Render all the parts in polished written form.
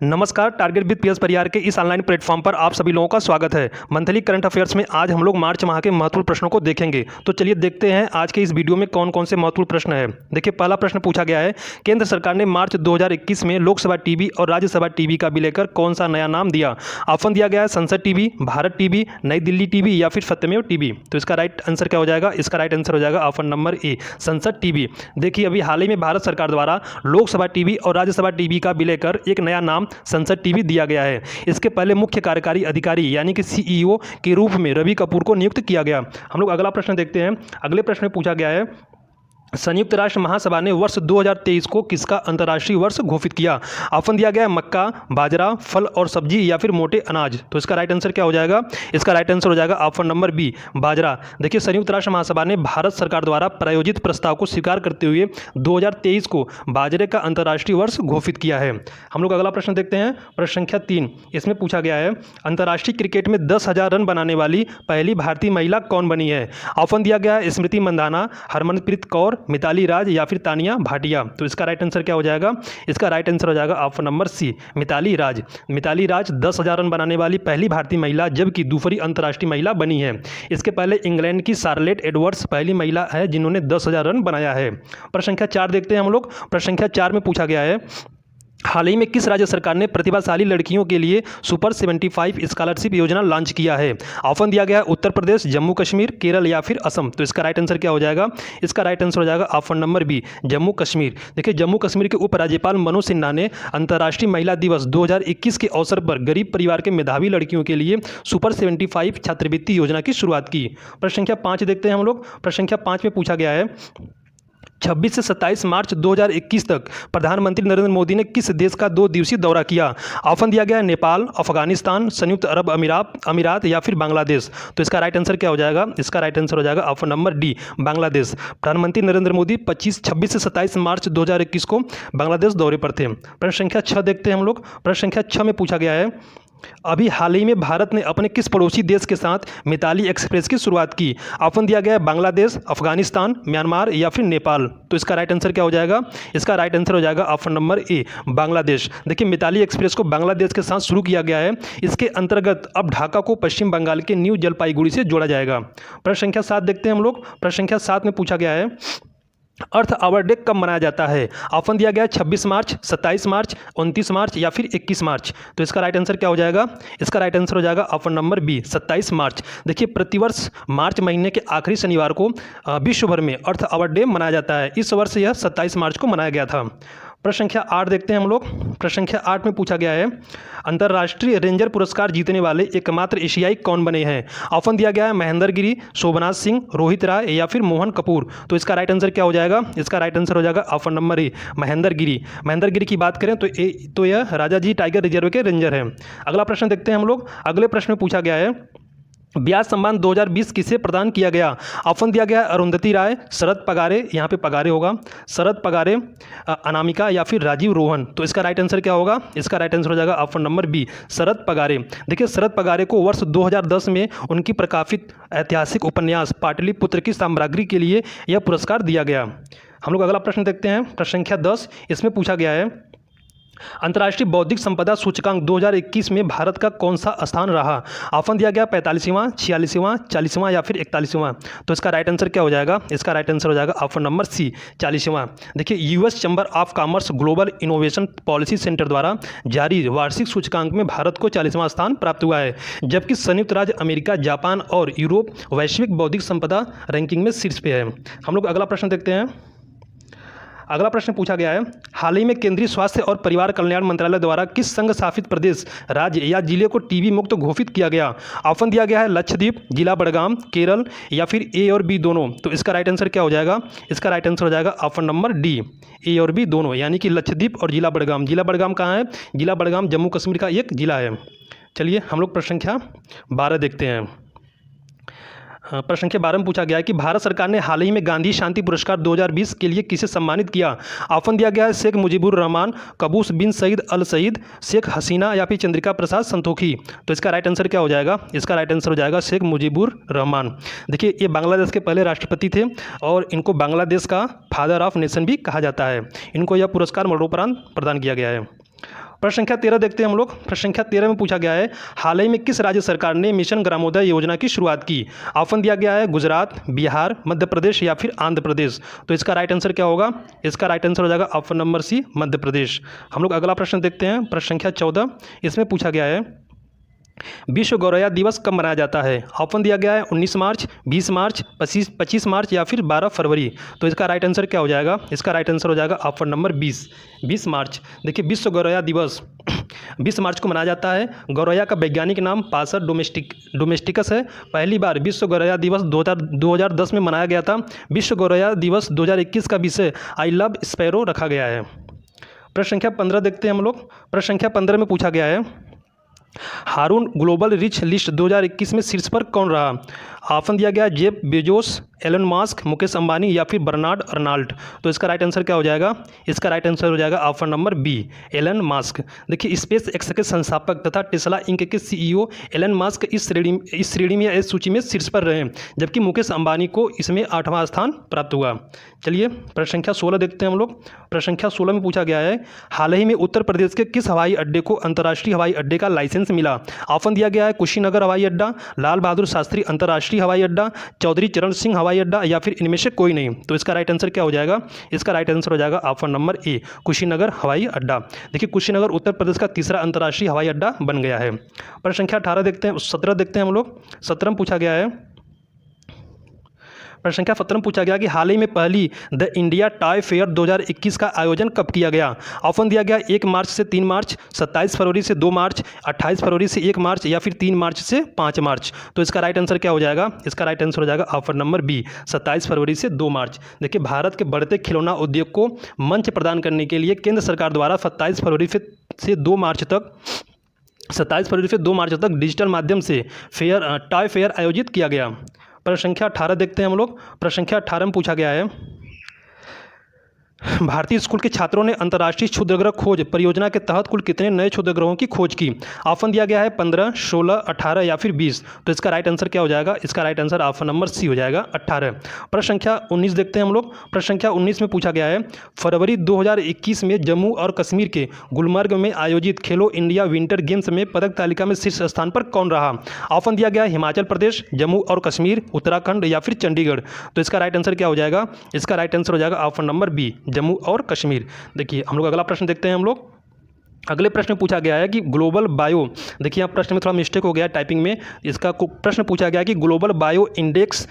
नमस्कार, target with PS परिवार के इस ऑनलाइन प्लेटफॉर्म पर आप सभी लोगों का स्वागत है। मंथली करंट अफेयर्स में आज हम लोग मार्च माह के महत्वपूर्ण प्रश्नों को देखेंगे। तो चलिए देखते हैं आज के इस वीडियो में कौन कौन से महत्वपूर्ण प्रश्न है। देखिए, पहला प्रश्न पूछा गया है, केंद्र सरकार ने मार्च 2021 में लोकसभा टीवी और राज्यसभा टीवी का विलय कौन सा नया नाम दिया। ऑप्शन दिया गया है संसद टीवी, भारत टीवी, नई दिल्ली टीवी या फिर सत्यमेव टीवी। तो इसका राइट आंसर क्या हो जाएगा? इसका राइट आंसर हो जाएगा ऑप्शन नंबर ए, संसद टीवी। देखिए, अभी हाल ही में भारत सरकार द्वारा लोकसभा टीवी और राज्यसभा टीवी का विलय कर एक नया नाम संसद टीवी दिया गया है। इसके पहले मुख्य कार्यकारी अधिकारी यानी कि सीईओ के रूप में रवि कपूर को नियुक्त किया गया। हम लोग अगला प्रश्न देखते हैं। अगले प्रश्न में पूछा गया है, संयुक्त राष्ट्र महासभा ने वर्ष 2023 को किसका अंतर्राष्ट्रीय वर्ष घोषित किया। ऑप्शन दिया गया है मक्का, बाजरा, फल और सब्जी या फिर मोटे अनाज। तो इसका राइट आंसर क्या हो जाएगा? इसका राइट आंसर हो जाएगा ऑप्शन नंबर बी, बाजरा। देखिए, संयुक्त राष्ट्र महासभा ने भारत सरकार द्वारा प्रायोजित प्रस्ताव को स्वीकार करते हुए 2023 को बाजरे का अंतर्राष्ट्रीय वर्ष घोषित किया है। हम लोग अगला प्रश्न देखते हैं। प्रश्न संख्या 3, इसमें पूछा गया है, अंतर्राष्ट्रीय क्रिकेट में 10,000 रन बनाने वाली पहली भारतीय महिला कौन बनी है। ऑप्शन दिया गया है स्मृति मंदाना, हरमनप्रीत कौर, मिताली राज या फिर तानिया भाटिया। तो इसका राइट आंसर क्या हो जाएगा? इसका राइट आंसर हो जाएगा ऑप्शन नंबर सी, मिताली राज। मिताली राज 10,000 रन बनाने वाली पहली भारतीय महिला जबकि दूसरी अंतर्राष्ट्रीय महिला बनी है। इसके पहले इंग्लैंड की शार्लेट एडवर्ड्स पहली महिला है जिन्होंने 10,000 रन बनाया है। प्रश्न संख्या 4 देखते हैं हम लोग। प्रश्न संख्या 4 में पूछा गया है, हाल ही में किस राज्य सरकार ने प्रतिभाशाली लड़कियों के लिए सुपर 75 स्कॉलरशिप योजना लॉन्च किया है। ऑप्शन दिया गया है उत्तर प्रदेश, जम्मू कश्मीर, केरल या फिर असम। तो इसका राइट आंसर क्या हो जाएगा? इसका राइट आंसर हो जाएगा option number B, Jammu Kashmir. देखिए, जम्मू कश्मीर के उपराज्यपाल मनोज सिन्हा ने अंतर्राष्ट्रीय महिला दिवस 2021 के अवसर पर गरीब परिवार के मेधावी लड़कियों के लिए सुपर 75 छात्रवृत्ति योजना की शुरुआत की। प्रश्न संख्या 5 देखते हैं हम लोग। प्रश्न संख्या 5 में पूछा गया है, 26 से 27 मार्च 2021 तक प्रधानमंत्री नरेंद्र मोदी ने किस देश का 2 दिवसीय दौरा किया। ऑप्शन दिया गया है नेपाल, अफगानिस्तान, संयुक्त अरब अमीरात या फिर बांग्लादेश। तो इसका राइट आंसर क्या हो जाएगा? इसका राइट आंसर हो जाएगा ऑप्शन नंबर डी, बांग्लादेश। प्रधानमंत्री नरेंद्र मोदी 26 से 27 मार्च 2021 को बांग्लादेश दौरे पर थे। प्रश्न संख्या 6 देखते हैं हम लोग। प्रश्न संख्या 6 में पूछा गया है, अभी हाल ही में भारत ने अपने किस पड़ोसी देश के साथ मिताली एक्सप्रेस की शुरुआत की। ऑप्शन दिया गया है बांग्लादेश, अफगानिस्तान, म्यांमार या फिर नेपाल। तो इसका राइट आंसर क्या हो जाएगा? इसका राइट आंसर हो जाएगा ऑप्शन नंबर ए, बांग्लादेश। देखिए, मिताली एक्सप्रेस को बांग्लादेश के साथ शुरू किया गया है। इसके अंतर्गत अब ढाका को पश्चिम बंगाल के न्यू जलपाईगुड़ी से जोड़ा जाएगा। प्रश्न संख्या 7 देखते हैं हम लोग। प्रश्न संख्या 7 में पूछा गया है, अर्थ आवर डे कब मनाया जाता है। ऑप्शन दिया गया है 26 मार्च, 27 मार्च, 29 मार्च या फिर 21 मार्च। तो इसका राइट आंसर क्या हो जाएगा? इसका राइट आंसर हो जाएगा ऑप्शन नंबर बी, 27 मार्च। देखिए, प्रतिवर्ष मार्च महीने के आखिरी शनिवार को विश्व भर में अर्थ आवर डे मनाया जाता है। इस वर्ष यह 27 मार्च को मनाया गया था। प्रश्न संख्या 8 देखते हैं हम लोग। प्रश्न संख्या 8 में पूछा गया है, अंतर्राष्ट्रीय रेंजर पुरस्कार जीतने वाले एकमात्र एशियाई कौन बने हैं। ऑप्शन दिया गया है महेंद्र गिरी, शोभनाथ सिंह, रोहित राय या फिर मोहन कपूर। तो इसका राइट आंसर क्या हो जाएगा? इसका राइट आंसर हो जाएगा ऑप्शन नंबर ए, महेंद्र गिरी। महेंद्र गिरी की बात करें तो यह राजाजी टाइगर रिजर्व के रेंजर हैं। अगला प्रश्न देखते हैं हम लोग। अगले प्रश्न में पूछा गया है, ब्याज सम्मान 2020 किसे प्रदान किया गया। ऑप्शन दिया गया है अरुंधति राय, शरद पगारे, यहाँ पे पगारे होगा, शरद पगारे, अनामिका या फिर राजीव रोहन। तो इसका राइट आंसर क्या होगा? इसका राइट आंसर हो जाएगा ऑप्शन नंबर बी, शरद पगारे। देखिए, शरद पगारे को वर्ष 2010 में उनकी प्रकाशित ऐतिहासिक उपन्यास पाटलिपुत्र की साम्राज्ञी के लिए यह पुरस्कार दिया गया। हम लोग अगला प्रश्न देखते हैं। प्रश्न संख्या 10, इसमें पूछा गया है, अंतर्राष्ट्रीय बौद्धिक संपदा सूचकांक 2021 में भारत का कौन सा स्थान रहा। ऑप्शन दिया गया 45वां, 46वां, 40वां या फिर 41वां। तो इसका राइट आंसर क्या हो जाएगा? इसका राइट आंसर हो जाएगा ऑप्शन नंबर सी, 40वां। देखिए, US chamber of commerce global innovation policy centre द्वारा जारी वार्षिक सूचकांक में भारत को 40वां स्थान प्राप्त हुआ है, जबकि संयुक्त राज्य अमेरिका, जापान और यूरोप वैश्विक बौद्धिक संपदा रैंकिंग में शीर्ष पे है। हम लोग अगला प्रश्न देखते हैं। अगला प्रश्न पूछा गया है, हाल ही में केंद्रीय स्वास्थ्य और परिवार कल्याण मंत्रालय द्वारा किस संघ शासित प्रदेश, राज्य या जिले को टीबी मुक्त घोषित किया गया। ऑप्शन दिया गया है लक्षद्वीप, जिला बड़गाम, केरल या फिर ए और बी दोनों। तो इसका राइट आंसर क्या हो जाएगा? इसका राइट आंसर हो जाएगा ऑप्शन नंबर डी, ए और बी दोनों, यानी कि लक्षद्वीप और जिला बड़गाम। जिला बड़गाम कहाँ है? जिला बड़गाम जम्मू कश्मीर का एक जिला है। चलिए हम लोग प्रश्न संख्या 12 देखते हैं। प्रश्न संख्या 12 में पूछा गया है कि भारत सरकार ने हाल ही में गांधी शांति पुरस्कार 2020 के लिए किसे सम्मानित किया। ऑप्शन दिया गया है शेख मुजीबुर रहमान, कबूस बिन सईद अल सईद, शेख हसीना या फिर चंद्रिका प्रसाद संतोखी। तो इसका राइट आंसर क्या हो जाएगा? इसका राइट आंसर हो जाएगा शेख मुजीबुर रहमान। देखिए, ये बांग्लादेश के पहले राष्ट्रपति थे और इनको बांग्लादेश का फादर ऑफ नेशन भी कहा जाता है। इनको यह पुरस्कार मरणोपरांत प्रदान किया गया है। प्रश्न संख्या 13 देखते हैं हम लोग। प्रश्न संख्या 13 में पूछा गया है, हाल ही में किस राज्य सरकार ने मिशन ग्रामोदय योजना की शुरुआत की? ऑप्शन दिया गया है गुजरात, बिहार, मध्य प्रदेश या फिर आंध्र प्रदेश। तो इसका राइट आंसर क्या होगा? इसका राइट आंसर हो जाएगा ऑप्शन नंबर सी, मध्य प्रदेश। हम लोग अगला प्रश्न देखते हैं। प्रश्न संख्या 14, इसमें पूछा गया है, विश्व गौरैया दिवस कब मनाया जाता है? ऑप्शन दिया गया है 19 मार्च, 20 मार्च, 25 मार्च या फिर 12 फरवरी। तो इसका राइट आंसर क्या हो जाएगा? इसका राइट आंसर हो जाएगा ऑप्शन नंबर 20 मार्च। देखिए, विश्व गौरैया दिवस 20 मार्च को मनाया जाता है। गौरैया का वैज्ञानिक नाम पासर डोमेस्टिकस है। पहली बार विश्व गौरैया दिवस 2010 में मनाया गया था। विश्व गौरैया दिवस 2021 का विषय आई लव स्पैरो रखा गया है। प्रश्न संख्या 15 देखते हैं हम लोग। प्रश्न संख्या 15 में पूछा गया है, हारून ग्लोबल रिच लिस्ट 2021 में शीर्ष पर कौन रहा? ऑप्शन दिया गया Jeff Bezos, Elon Musk, Mukesh Ambani या फिर बर्नार्ड अर्नाल्ड। तो इसका राइट आंसर क्या हो जाएगा? इसका राइट आंसर हो जाएगा option number B, Elon Musk. देखिए, स्पेस एक्स के संस्थापक तथा टेस्ला इंक के सीईओ एलन मास्क इस श्रेणी में या इस सूची में शीर्ष पर रहे, जबकि मुकेश अंबानी को इसमें 8वां स्थान प्राप्त हुआ। चलिए प्रश्न संख्या 16 देखते हैं हम लोग। प्रश्न संख्या 16 में पूछा गया है, हाल ही में उत्तर प्रदेश के किस हवाई अड्डे को अंतर्राष्ट्रीय हवाई अड्डे का लाइसेंस मिला? ऑप्शन दिया गया है कुशीनगर हवाई अड्डा, लाल बहादुर शास्त्री अंतर्राष्ट्रीय हवाई अड्डा, चौधरी चरण सिंह हवाई अड्डा या फिर इनमें से कोई नहीं। तो इसका राइट आंसर क्या हो जाएगा? इसका राइट आंसर हो जाएगा ऑप्शन नंबर ए, कुशीनगर हवाई अड्डा। देखिए, कुशीनगर उत्तर प्रदेश का तीसरा अंतर्राष्ट्रीय हवाई अड्डा बन गया है। प्रश्न संख्या 17 देखते हैं हम लोग। 17 में पूछा गया है, प्रश्न संख्या 17 में पूछा गया कि हाल ही में पहली द इंडिया टॉय फेयर 2021 का आयोजन कब किया गया? ऑप्शन दिया गया 1 मार्च से 3 मार्च, 27 फरवरी से 2 मार्च, 28 फरवरी से 1 मार्च या फिर 3 मार्च से 5 मार्च। तो इसका राइट आंसर क्या हो जाएगा? इसका राइट आंसर हो जाएगा ऑप्शन नंबर बी, 27 फरवरी से 2 मार्च। देखिए, भारत के बढ़ते खिलौना उद्योग को मंच प्रदान करने के लिए केंद्र सरकार द्वारा 27 फरवरी से 2 मार्च तक डिजिटल माध्यम से टॉय फेयर आयोजित किया गया। प्रश्न संख्या 18 देखते हैं हम लोग। प्रश्न संख्या 18 में पूछा गया है, भारतीय स्कूल के छात्रों ने अंतर्राष्ट्रीय क्षुद्रग्रह खोज परियोजना के तहत कुल कितने नए क्षुद्रग्रहों की खोज की? ऑप्शन दिया गया है 15, 16, 18 या फिर 20। तो इसका राइट आंसर क्या हो जाएगा? इसका right answer option number C हो जाएगा, 18। प्रश्न संख्या 19 देखते हैं हम लोग। प्रश्न संख्या 19 में पूछा गया है, फरवरी 2021 में जम्मू और कश्मीर के गुलमर्ग में आयोजित खेलो इंडिया विंटर गेम्स में पदक तालिका में शीर्ष स्थान पर कौन रहा? ऑप्शन दिया गया हिमाचल प्रदेश, जम्मू और कश्मीर, उत्तराखंड या फिर चंडीगढ़। तो इसका राइट आंसर क्या हो जाएगा? इसका राइट आंसर हो जाएगा ऑप्शन नंबर बी, जम्मू और कश्मीर। देखिए, हम लोग अगला प्रश्न देखते हैं हम लोग। अगले प्रश्न में पूछा गया है कि ग्लोबल बायो, देखिए यहाँ प्रश्न में थोड़ा मिस्टेक हो गया टाइपिंग में। इसका प्रश्न पूछा गया कि ग्लोबल बायो इंडेक्स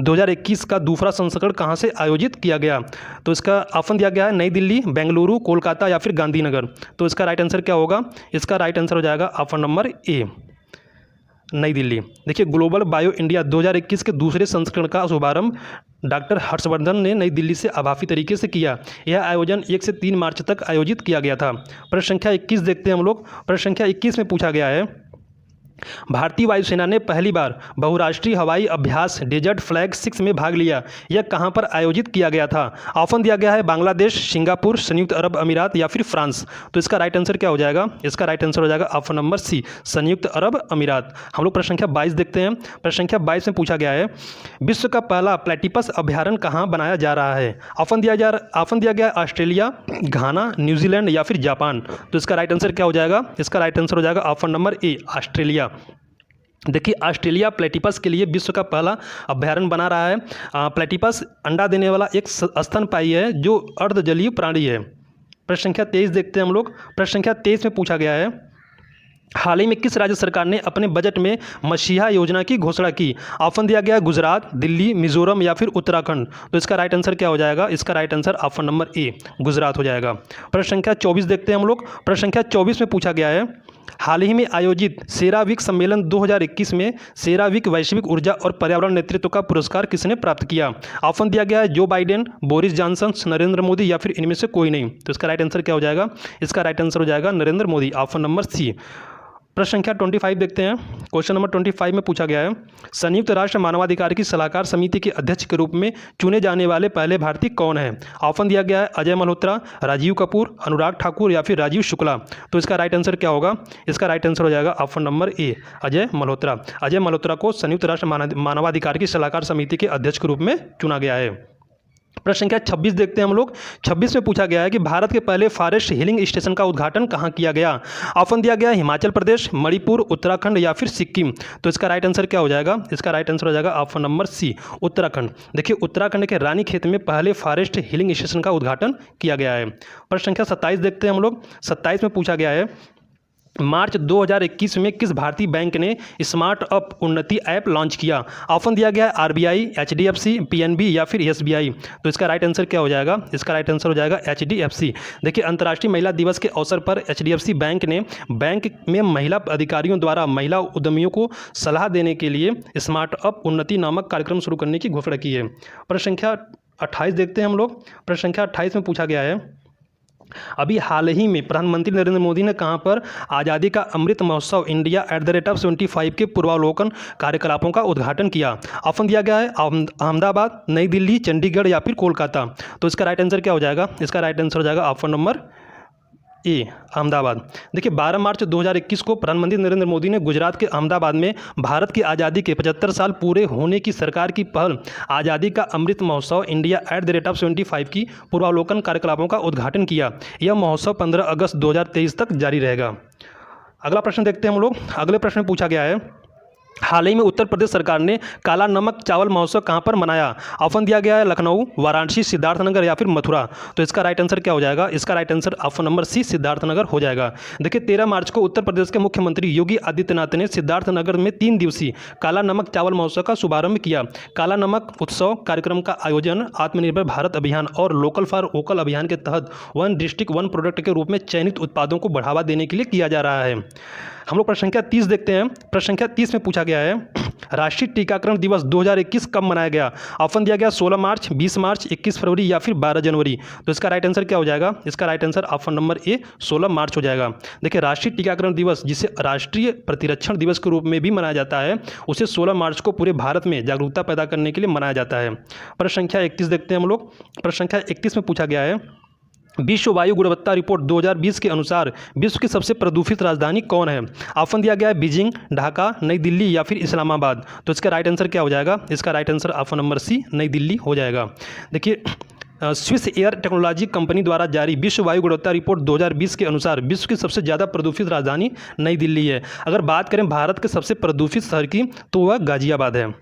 2021 का दूसरा संस्करण कहाँ से आयोजित किया गया? तो इसका ऑप्शन दिया गया है नई दिल्ली, बेंगलुरु, कोलकाता या फिर गांधीनगर। तो इसका राइट आंसर क्या होगा? इसका राइट आंसर हो जाएगा ऑप्शन नंबर ए, नई दिल्ली। देखिए, ग्लोबल बायो इंडिया 2021 के दूसरे संस्करण का शुभारंभ डॉक्टर हर्षवर्धन ने नई दिल्ली से आभासी तरीके से किया। यह आयोजन 1 से 3 मार्च तक आयोजित किया गया था। प्रश्न संख्या 21 देखते हैं हम लोग। प्रश्न संख्या 21 में पूछा गया है, भारतीय वायुसेना ने पहली बार बहुराष्ट्रीय हवाई अभ्यास डेजर्ट फ्लैग 6 में भाग लिया। यह कहां पर आयोजित किया गया था? ऑप्शन दिया गया है बांग्लादेश, सिंगापुर, संयुक्त अरब अमीरात या फिर फ्रांस। तो इसका राइट आंसर क्या हो जाएगा? इसका राइट आंसर हो जाएगा ऑप्शन नंबर सी, संयुक्त अरब अमीरात। हम लोग प्रश्न संख्या 22 देखते हैं। प्रश्न संख्या 22 में पूछा गया है, विश्व का पहला प्लेटिपस अभ्यारण्य कहाँ बनाया जा रहा है? ऑप्शन दिया गया ऑस्ट्रेलिया, घाना, न्यूजीलैंड या फिर जापान। तो इसका राइट आंसर क्या हो जाएगा? इसका राइट आंसर हो जाएगा ऑप्शन नंबर ए, ऑस्ट्रेलिया। देखिए, ऑस्ट्रेलिया प्लेटिपस के लिए विश्व का पहला अभ्यारण्य बना रहा है। प्लेटिपस अंडा देने वाला एक स्तनपायी है जो अर्धजलीय प्राणी है। प्रश्न संख्या 23 देखते हैं हम लोग। प्रश्न संख्या 23 में पूछा गया है, हाल ही में किस राज्य सरकार ने अपने बजट में मसीहा योजना की घोषणा की? ऑप्शन दिया गया गुजरात, दिल्ली, मिजोरम या फिर उत्तराखंड। तो इसका राइट आंसर क्या हो जाएगा? इसका right answer option number A, Gujarat हो जाएगा। प्रश्न संख्या 24 देखते हैं हम लोग। प्रश्न संख्या 24 में पूछा गया है, हाल ही में आयोजित सेरावीक सम्मेलन 2021 में सेरावीक वैश्विक ऊर्जा और पर्यावरण नेतृत्व का पुरस्कार किसने प्राप्त किया? ऑप्शन दिया गया है Joe Biden, Boris Johnson, Narendra Modi या फिर इनमें से कोई नहीं। तो इसका राइट आंसर क्या हो जाएगा? इसका राइट आंसर हो जाएगा Narendra Modi, option number C. प्रश्न संख्या 25 देखते हैं। क्वेश्चन नंबर 25 में पूछा गया है, संयुक्त राष्ट्र मानवाधिकार की सलाहकार समिति के अध्यक्ष के रूप में चुने जाने वाले पहले भारतीय कौन है? ऑप्शन दिया गया है अजय मल्होत्रा, राजीव कपूर, अनुराग ठाकुर या फिर राजीव शुक्ला। तो इसका राइट आंसर क्या होगा? इसका राइट आंसर हो जाएगा option number A, Ajay Malhotra. Ajay Malhotra को संयुक्त राष्ट्र मानवाधिकार की सलाहकार समिति के अध्यक्ष के रूप में चुना गया है। प्रश्न संख्या 26 देखते हैं हम लोग। 26 में पूछा गया है कि भारत के पहले फॉरेस्ट हीलिंग स्टेशन का उद्घाटन कहाँ किया गया। ऑप्शन दिया गया हिमाचल प्रदेश, मणिपुर, उत्तराखंड या फिर सिक्किम। तो इसका राइट आंसर क्या हो जाएगा? इसका राइट आंसर हो जाएगा ऑप्शन नंबर सी, उत्तराखंड। देखिए उत्तराखंड के रानीखेत में पहले फॉरेस्ट हीलिंग स्टेशन का उद्घाटन किया गया है। प्रश्न संख्या 27 देखते हैं हम लोग। 27 में पूछा गया है मार्च 2021 में किस भारतीय बैंक ने स्मार्ट अप उन्नति ऐप लॉन्च किया। ऑप्शन दिया गया है आरबीआई, एचडीएफसी, पीएनबी या फिर एसबीआई। तो इसका राइट आंसर क्या हो जाएगा? इसका राइट आंसर हो जाएगा एचडीएफसी। देखिए अंतर्राष्ट्रीय महिला दिवस के अवसर पर एचडीएफसी बैंक ने बैंक में महिला अधिकारियों द्वारा महिला उद्यमियों को सलाह देने के लिए स्मार्ट अप उन्नति नामक कार्यक्रम शुरू करने की घोषणा की है। प्रश्न संख्या 28 देखते हैं हम लोग। प्रश्न संख्या 28 में पूछा गया है अभी हाल ही में प्रधानमंत्री नरेंद्र मोदी ने कहां पर आज़ादी का अमृत महोत्सव इंडिया @75 के पूर्वावलोकन कार्यकलापों का उद्घाटन किया। ऑप्शन दिया गया है अहमदाबाद, नई दिल्ली, चंडीगढ़ या फिर कोलकाता। तो इसका राइट आंसर क्या हो जाएगा? इसका राइट आंसर हो जाएगा ऑप्शन नंबर ए, अहमदाबाद। देखिए 12 मार्च 2021 को प्रधानमंत्री नरेंद्र मोदी ने गुजरात के अहमदाबाद में भारत की आज़ादी के 75 साल पूरे होने की सरकार की पहल आज़ादी का अमृत महोत्सव इंडिया @75 की पूर्वावलोकन कार्यकलापों का उद्घाटन किया। यह महोत्सव 15 अगस्त 2023 तक जारी रहेगा। अगला प्रश्न देखते हैं हम लोग। अगले प्रश्न में पूछा गया है हाल ही में उत्तर प्रदेश सरकार ने काला नमक चावल महोत्सव कहां पर मनाया। ऑप्शन दिया गया है लखनऊ, वाराणसी, सिद्धार्थनगर या फिर मथुरा। तो इसका राइट आंसर क्या हो जाएगा? इसका right answer option number C, Siddharthnagar हो जाएगा। देखिए 13 मार्च को उत्तर प्रदेश के मुख्यमंत्री योगी आदित्यनाथ ने सिद्धार्थनगर में 3 दिवसीय काला नमक चावल महोत्सव का शुभारंभ किया। काला नमक उत्सव कार्यक्रम का आयोजन आत्मनिर्भर भारत अभियान और लोकल फॉर वोकल अभियान के तहत वन डिस्ट्रिक्ट वन प्रोडक्ट के रूप में चयनित उत्पादों को बढ़ावा देने के लिए किया जा रहा है। हम लोग प्रश्न संख्या 30 देखते हैं। प्रश्न संख्या 30 में पूछा गया है राष्ट्रीय टीकाकरण दिवस 2021 कब मनाया गया। ऑप्शन दिया गया 16 मार्च, 20 मार्च, 21 फरवरी या फिर 12 जनवरी। तो इसका राइट आंसर क्या हो जाएगा? इसका right answer option number A, 16 मार्च हो जाएगा। देखिए राष्ट्रीय टीकाकरण दिवस जिसे राष्ट्रीय प्रतिरक्षण दिवस के रूप में भी मनाया जाता है, उसे 16 मार्च को पूरे भारत में जागरूकता पैदा करने के लिए मनाया जाता है। प्रश्न संख्या 31 देखते हैं हम लोग। प्रश्न संख्या 31 में पूछा गया है विश्व वायु गुणवत्ता रिपोर्ट 2020 के अनुसार विश्व की सबसे प्रदूषित राजधानी कौन है। ऑप्शन दिया गया है बीजिंग, ढाका, नई दिल्ली या फिर इस्लामाबाद। तो इसका राइट आंसर क्या हो जाएगा? इसका right answer option number C, नई दिल्ली हो जाएगा। देखिए स्विस एयर टेक्नोलॉजी कंपनी द्वारा जारी विश्व वायु गुणवत्ता रिपोर्ट 2020 के अनुसार विश्व की सबसे ज़्यादा प्रदूषित राजधानी नई दिल्ली है। अगर बात करें भारत के सबसे प्रदूषित शहर की तो वह गाजियाबाद है।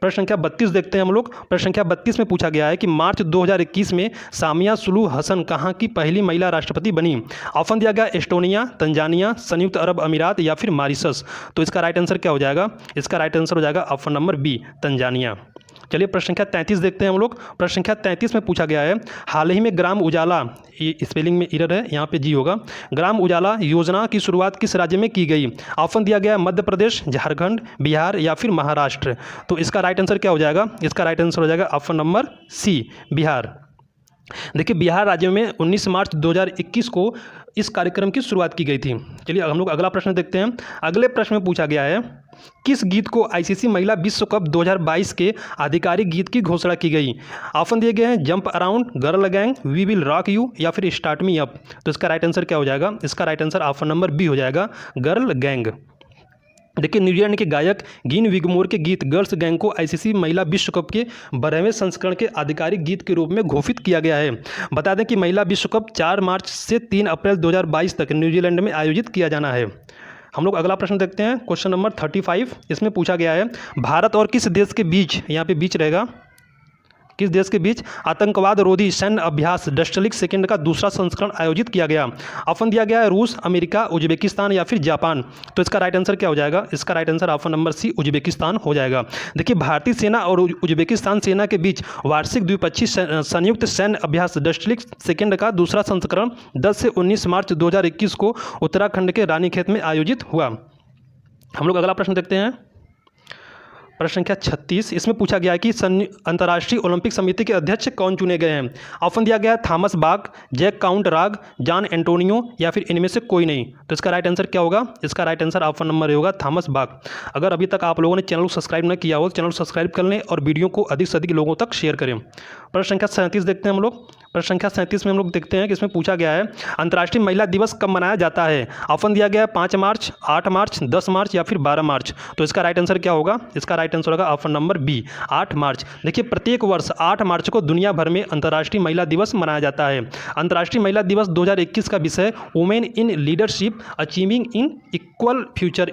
प्रश्न संख्या 32 देखते हैं हम लोग। प्रश्न संख्या 32 में पूछा गया है कि मार्च 2021 में सामिया सुलूह हसन कहाँ की पहली महिला राष्ट्रपति बनी। ऑप्शन दिया गया एस्टोनिया, तंजानिया, संयुक्त अरब अमीरात या फिर मॉरिशस। तो इसका राइट आंसर क्या हो जाएगा? इसका राइट आंसर हो जाएगा ऑप्शन नंबर बी, तंजानिया। चलिए प्रश्न संख्या 33 देखते हैं हम लोग। प्रश्न संख्या 33 में पूछा गया है हाल ही में ग्राम उजाला, ये स्पेलिंग में एरर है, यहाँ पे जी होगा, ग्राम उजाला योजना की शुरुआत किस राज्य में की गई। ऑप्शन दिया गया है मध्य प्रदेश, झारखंड, बिहार या फिर महाराष्ट्र। तो इसका राइट आंसर क्या हो जाएगा? इसका राइट आंसर हो जाएगा ऑप्शन नंबर सी, बिहार। देखिए बिहार राज्य में 19 मार्च 2021 को इस कार्यक्रम की शुरुआत की गई थी। चलिए हम लोग अगला प्रश्न देखते हैं। अगले प्रश्न में पूछा गया है किस गीत को आईसीसी महिला विश्व कप 2022 के आधिकारिक गीत की घोषणा की गई। ऑप्शन दिए गए हैं jump around, girl gang, we will rock you या फिर स्टार्ट मी अप। तो इसका राइट आंसर क्या हो जाएगा? इसका right answer option number B हो जाएगा, गर्ल गैंग। देखिए न्यूजीलैंड के गायक गिन विगमोर के गीत गर्ल्स गैंग को आईसीसी महिला विश्व कप के 12वें संस्करण के आधिकारिक गीत के रूप में घोषित किया गया है। बता दें कि महिला विश्व कप 4 मार्च से 3 अप्रैल 2022 तक न्यूजीलैंड में आयोजित किया जाना है। हम लोग अगला प्रश्न देखते हैं, क्वेश्चन नंबर 35। इसमें पूछा गया है भारत और किस देश के बीच, यहाँ पे बीच रहेगा, किस देश के बीच आतंकवाद रोधी सैन्य अभ्यास डस्टलिक सेकंड का दूसरा संस्करण आयोजित किया गया। ऑप्शन दिया गया है रूस, अमेरिका, उज्बेकिस्तान या फिर जापान। तो इसका राइट आंसर क्या हो जाएगा? इसका right answer option number C, Uzbekistan हो जाएगा। देखिए भारतीय सेना और उज्बेकिस्तान सेना के बीच वार्षिक द्विपक्षीय संयुक्त सैन्य अभ्यास डस्टलिक सेकंड का दूसरा संस्करण 10 से 19 मार्च 2021 को उत्तराखंड के रानीखेत में आयोजित हुआ। हम लोग अगला प्रश्न देखते हैं, प्रश्न संख्या 36। इसमें पूछा गया है कि अंतर्राष्ट्रीय ओलंपिक समिति के अध्यक्ष कौन चुने गए हैं। ऑप्शन दिया गया है थॉमस बाक, जैक काउंट राग, जॉन एंटोनियो या फिर इनमें से कोई नहीं। तो इसका राइट आंसर क्या होगा? इसका राइट आंसर ऑप्शन नंबर होगा थॉमस बाक। अगर अभी तक आप लोगों ने चैनल को सब्सक्राइब न किया हो तो चैनल को सब्सक्राइब कर लें और वीडियो को अधिक से अधिक लोगों तक शेयर करें। प्रश्न संख्या 37 देखते हैं हम लोग। प्रश्न संख्या 37 में हम लोग देखते हैं कि इसमें पूछा गया है अंतर्राष्ट्रीय महिला दिवस कब मनाया जाता है। ऑप्शन दिया गया है 5 मार्च, 8 मार्च, 10 मार्च या फिर 12 मार्च। तो इसका राइट आंसर क्या होगा? इसका राइट राइट आंसर होगा ऑप्शन नंबर बी 8 मार्च। देखिए प्रत्येक वर्ष 8 मार्च को दुनिया भर में अंतर्राष्ट्रीय महिला दिवस मनाया जाता है। अंतर्राष्ट्रीय महिला दिवस 2021 का विषय women in leadership achieving in equal future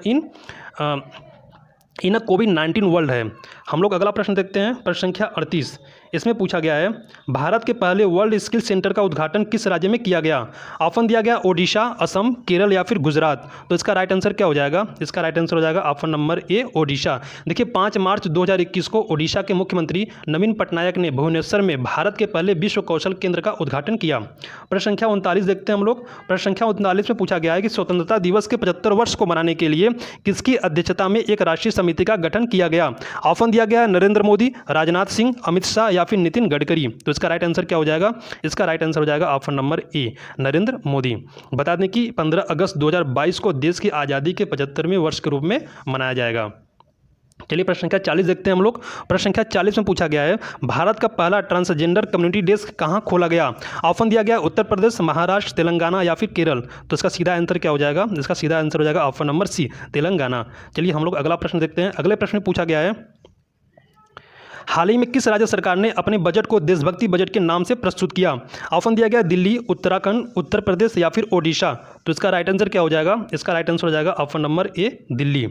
in a covid world है। हम लोग अगला प्रश्न देखते हैं, प्रश्न संख्या 38। इसमें पूछा गया है भारत के पहले वर्ल्ड स्किल सेंटर का उद्घाटन किस राज्य में किया गया? ऑप्शन दिया गया ओडिशा, असम, केरल या फिर गुजरात। तो इसका राइट आंसर क्या हो जाएगा? इसका राइट आंसर हो जाएगा ऑप्शन नंबर ए ओडिशा। देखिए 5 मार्च 2021 को ओडिशा के मुख्यमंत्री नवीन पटनायक ने भुवनेश्वर में भारत के पहले विश्व कौशल केंद्र का उद्घाटन किया। प्रश्न संख्या 39 देखते हैं हम लोग। प्रश्न संख्या 39 में पूछा गया है कि स्वतंत्रता दिवस के 75 वर्ष को मनाने के लिए किसकी अध्यक्षता में एक राष्ट्रीय समिति का गठन किया गया? ऑप्शन दिया गया नरेंद्र मोदी, राजनाथ सिंह, अमित शाह या फिर नितिन गडकरी। तो इसका राइट आंसर क्या हो जाएगा? इसका राइट आंसर हो जाएगा option number A Narendra Modi. बता दें कि 15 अगस्त 2022 को देश की आज़ादी के 75वें वर्ष के रूप में मनाया जाएगा। चलिए प्रश्न संख्या 40 देखते हैं हम लोग। प्रश्न संख्या 40 में पूछा गया है भारत का पहला ट्रांसजेंडर कम्युनिटी डेस्क कहाँ खोला गया? ऑप्शन दिया गया उत्तर प्रदेश, महाराष्ट्र, तेलंगाना या फिर केरल। तो इसका सीधा आंसर क्या हो जाएगा? इसका सीधा आंसर हो जाएगा ऑप्शन नंबर सी तेलंगाना। चलिए हम लोग अगला प्रश्न देखते हैं। अगले प्रश्न में पूछा गया है हाल ही में किस राज्य सरकार ने अपने बजट को देशभक्ति बजट के नाम से प्रस्तुत किया? ऑप्शन दिया गया दिल्ली, उत्तराखंड, उत्तर प्रदेश या फिर ओडिशा। तो इसका राइट आंसर क्या हो जाएगा? इसका राइट आंसर हो जाएगा ऑप्शन नंबर ए दिल्ली।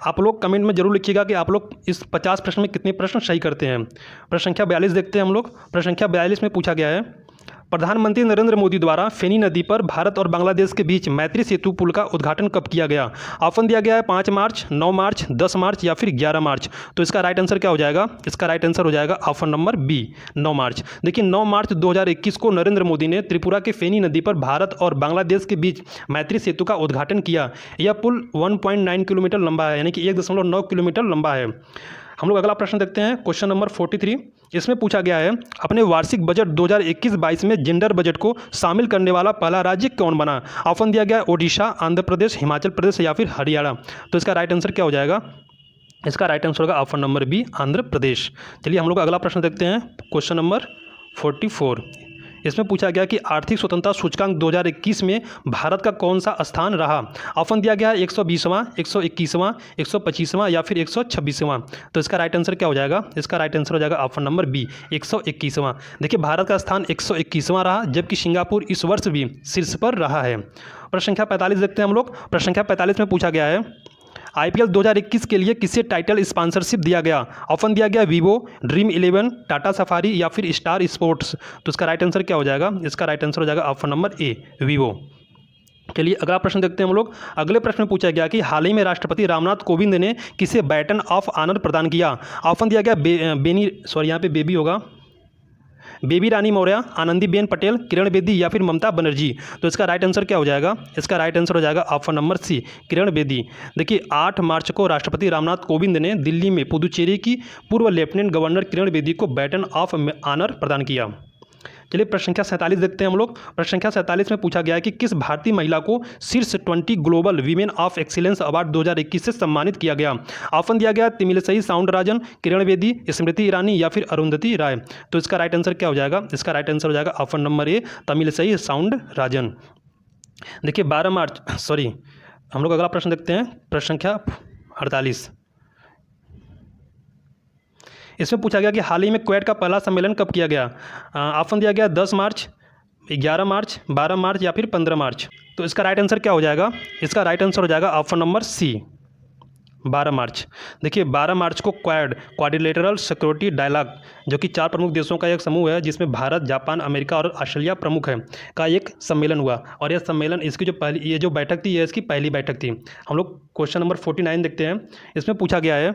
आप लोग कमेंट में जरूर लिखिएगा कि आप लोग इस 50 प्रश्न में कितने प्रश्न सही करते हैं। प्रश्न संख्या 42 देखते हैं हम लोग। प्रश्न संख्या 42 में पूछा गया है प्रधानमंत्री नरेंद्र मोदी द्वारा फेनी नदी पर भारत और बांग्लादेश के बीच मैत्री सेतु पुल का उद्घाटन कब किया गया? ऑप्शन दिया गया है 5 मार्च, 9 मार्च, 10 मार्च या फिर 11 मार्च। तो इसका राइट आंसर क्या हो जाएगा? इसका राइट आंसर हो जाएगा ऑप्शन नंबर बी 9 मार्च। देखिए 9 मार्च 2021 को नरेंद्र मोदी ने त्रिपुरा के फेनी नदी पर भारत और बांग्लादेश के बीच मैत्री सेतु का उद्घाटन किया। यह पुल 1.9 किलोमीटर लंबा है, यानी कि 1.9 किलोमीटर लंबा है। हम लोग अगला प्रश्न देखते हैं, क्वेश्चन नंबर 43। इसमें पूछा गया है अपने वार्षिक बजट 2021-22 में जेंडर बजट को शामिल करने वाला पहला राज्य कौन बना? ऑप्शन दिया गया ओडिशा, आंध्र प्रदेश, हिमाचल प्रदेश या फिर हरियाणा। तो इसका राइट आंसर क्या हो जाएगा? इसका राइट आंसर होगा option number B Andhra Pradesh. चलिए हम लोग अगला प्रश्न देखते हैं, क्वेश्चन नंबर 44। इसमें पूछा गया कि आर्थिक स्वतंत्रता सूचकांक 2021 में भारत का कौन सा स्थान रहा? ऑप्शन दिया गया 120वां, 121वां, 125वां या फिर 126वां। तो इसका राइट आंसर क्या हो जाएगा? इसका राइट आंसर हो जाएगा ऑप्शन नंबर बी 121वां। देखिए भारत का स्थान 121वां रहा, जबकि सिंगापुर इस वर्ष भी शीर्ष पर रहा है। प्रश्न संख्या 45 देखते हैं हम लोग। प्रश्न संख्या 45 में पूछा गया है IPL 2021 के लिए किसे टाइटल स्पॉन्सरशिप दिया गया? ऑप्शन दिया गया वीवो, ड्रीम 11, टाटा सफारी या फिर स्टार स्पोर्ट्स। तो इसका राइट आंसर क्या हो जाएगा? इसका राइट आंसर हो जाएगा ऑप्शन नंबर ए वीवो। चलिए अगला प्रश्न देखते हैं हम लोग। अगले प्रश्न में पूछा गया कि हाल ही में राष्ट्रपति रामनाथ कोविंद ने किसे बैटन ऑफ ऑनर प्रदान किया? ऑप्शन दिया गया यहाँ पे बेबी होगा, बेबी रानी मौर्य, आनंदीबेन पटेल, किरण बेदी या फिर ममता बनर्जी। तो इसका राइट आंसर क्या हो जाएगा? इसका राइट आंसर हो जाएगा ऑप्शन नंबर सी किरण बेदी। देखिए 8 मार्च को राष्ट्रपति रामनाथ कोविंद ने दिल्ली में पुदुचेरी की पूर्व लेफ्टिनेंट गवर्नर किरण बेदी को बैटन ऑफ ऑनर प्रदान किया। चलिए प्रश्न संख्या 47 देखते हैं हम लोग। प्रश्न संख्या 47 में पूछा गया है कि किस भारतीय महिला को शीर्ष 20 global women of excellence award 2021 से सम्मानित किया गया? ऑप्शन दिया गया तमिलिसई साउंडराजन, किरण बेदी, स्मृति ईरानी या फिर अरुंधति राय। तो इसका राइट आंसर क्या हो जाएगा? इसका राइट आंसर हो जाएगा option number A Tamilisai Soundararajan. देखिए 12 मार्च हम लोग अगला प्रश्न देखते हैं, प्रश्न संख्या 48। इसमें पूछा गया कि हाल ही में क्वेड का पहला सम्मेलन कब किया गया? ऑप्शन दिया गया 10 मार्च, 11 मार्च, 12 मार्च या फिर 15 मार्च। तो इसका राइट आंसर क्या हो जाएगा? इसका राइट आंसर हो जाएगा ऑप्शन नंबर सी 12 मार्च। देखिए 12 मार्च को क्वाड्रिलेटरल सिक्योरिटी डायलॉग, जो कि 4 प्रमुख देशों का एक समूह है जिसमें भारत, जापान, अमेरिका और ऑस्ट्रेलिया प्रमुख है, का एक सम्मेलन हुआ। और यह सम्मेलन इसकी ये जो बैठक थी, ये इसकी पहली बैठक थी। हम लोग क्वेश्चन नंबर 49 देखते हैं। इसमें पूछा गया है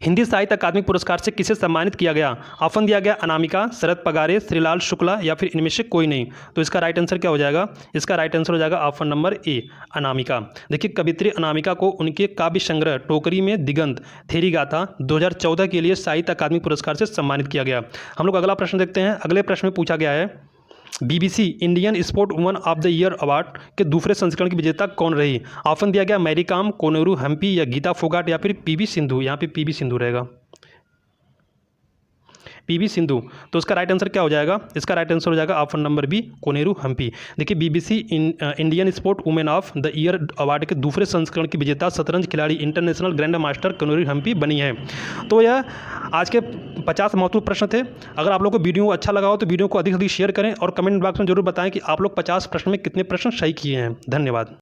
हिंदी साहित्य अकादमी पुरस्कार से किसे सम्मानित किया गया? ऑप्शन दिया गया अनामिका, शरद पगारे, श्रीलाल शुक्ला या फिर इनमें से कोई नहीं। तो इसका राइट आंसर क्या हो जाएगा? इसका राइट आंसर हो जाएगा ऑप्शन नंबर ए अनामिका। देखिए कवित्री अनामिका को उनके काव्य संग्रह टोकरी में दिगंत थेरी गाथा 2014 के लिए साहित्य अकादमी पुरस्कार से सम्मानित किया गया। हम लोग अगला प्रश्न देखते हैं। अगले प्रश्न में पूछा गया है BBC Indian sport woman of the year award के दूसरे संस्करण की विजेता कौन रही? ऑप्शन दिया गया मैरी कॉम, कोनेरू हम्पी या गीता फोगाट या फिर PV सिंधु। यहाँ पे PV सिंधु रहेगा। पीवी सिंधु। तो इसका राइट आंसर क्या हो जाएगा? इसका राइट आंसर हो जाएगा option number B, Koneru Humpy. देखिए BBC Indian sport women of the year award के दूसरे संस्करण की विजेता शतरंज खिलाड़ी international grand master Koneru Humpy बनी है। तो यह आज के 50 महत्वपूर्ण प्रश्न थे। अगर आप लोगों को वीडियो अच्छा लगा हो तो वीडियो को अधिक से अधिक शेयर करें और कमेंट बॉक्स में जरूर बताएं कि आप लोग 50 प्रश्न में कितने प्रश्न सही किए हैं। धन्यवाद।